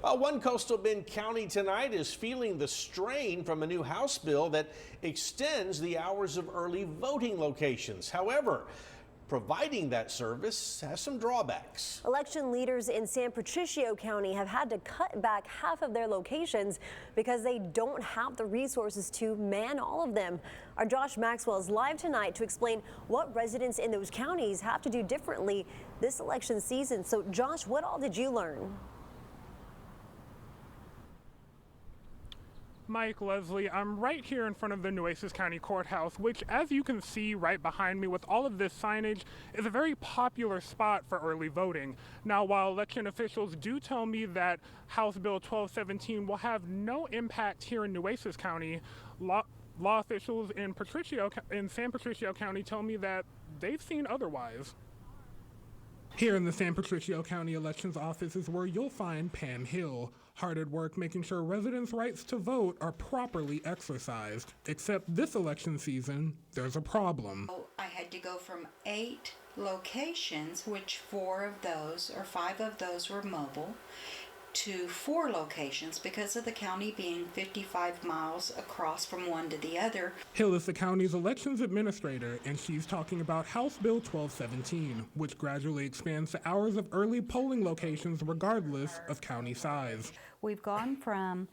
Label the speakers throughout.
Speaker 1: Well, one coastal Bend county tonight is feeling the strain from a new House bill that extends the hours of early voting locations. However, providing that service has some drawbacks.
Speaker 2: Election leaders in San Patricio County have had to cut back half of their locations because they don't have the resources to man all of them. Our Josh Maxwell is live tonight to explain what residents in those counties have to do differently this election season. So Josh, what all did you learn?
Speaker 3: Mike, Leslie, I'm right here in front of the Nueces County Courthouse, which, as you can see right behind me with all of this signage, is a very popular spot for early voting. Now, while election officials do tell me that House Bill 1217 will have no impact here in Nueces County, law officials in San Patricio County tell me that they've seen otherwise. Here in the San Patricio County Elections Office is where you'll find Pam Hill, hard at work making sure residents' rights to vote are properly exercised. Except this election season, there's a problem.
Speaker 4: I had to go from 8 locations, which 5 of those were mobile, to 4 locations because of the county being 55 miles across from one to the other.
Speaker 3: Hill is the county's elections administrator, and she's talking about House Bill 1217, which gradually expands the hours of early polling locations regardless of county size.
Speaker 5: We've gone from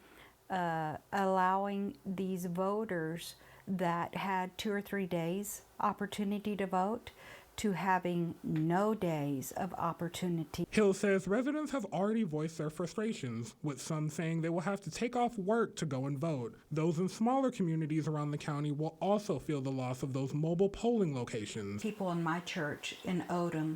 Speaker 5: allowing these voters that had 2 or 3 days opportunity to vote to having no days of opportunity.
Speaker 3: Hill says residents have already voiced their frustrations, with some saying they will have to take off work to go and vote. Those in smaller communities around the county will also feel the loss of those mobile polling locations.
Speaker 4: People in my church in Odom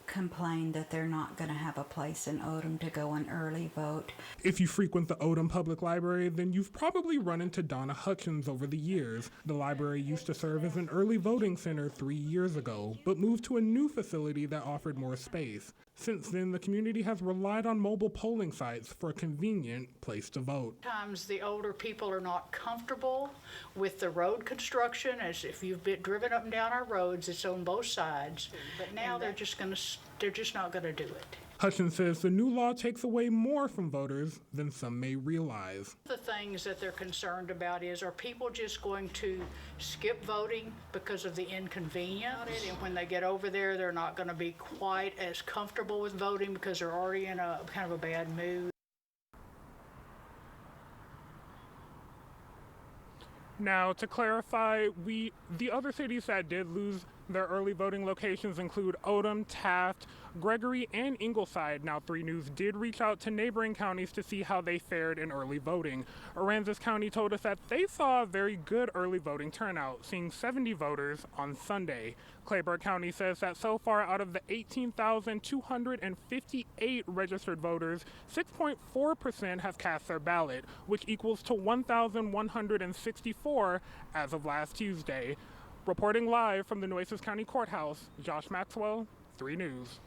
Speaker 4: complain that they're not going to have a place in Odom to go and early vote.
Speaker 3: If you frequent the Odom Public Library, then you've probably run into Donna Hutchins over the years. The library used to serve as an early voting center 3 years ago, but moved to a new facility that offered more space. Since then, the community has relied on mobile polling sites for a convenient place to vote.
Speaker 6: Sometimes the older people are not comfortable with the road construction, as if you've been driven up and down our roads, it's on both sides. But now they're just not gonna do it.
Speaker 3: Hutchins says the new law takes away more from voters than some may realize.
Speaker 6: The things that they're concerned about is, are people just going to skip voting because of the inconvenience? And when they get over there, they're not going to be quite as comfortable with voting because they're already in a kind of a bad mood.
Speaker 3: Now, to clarify, the other cities that did lose their early voting locations include Odom, Taft, Gregory, and Ingleside. Now, 3 News did reach out to neighboring counties to see how they fared in early voting. Aransas County told us that they saw a very good early voting turnout, seeing 70 voters on Sunday. Clayburgh County says that so far out of the 18,258 registered voters, 6.4% have cast their ballot, which equals to 1,164 as of last Tuesday. Reporting live from the Nueces County Courthouse, Josh Maxwell, 3 News.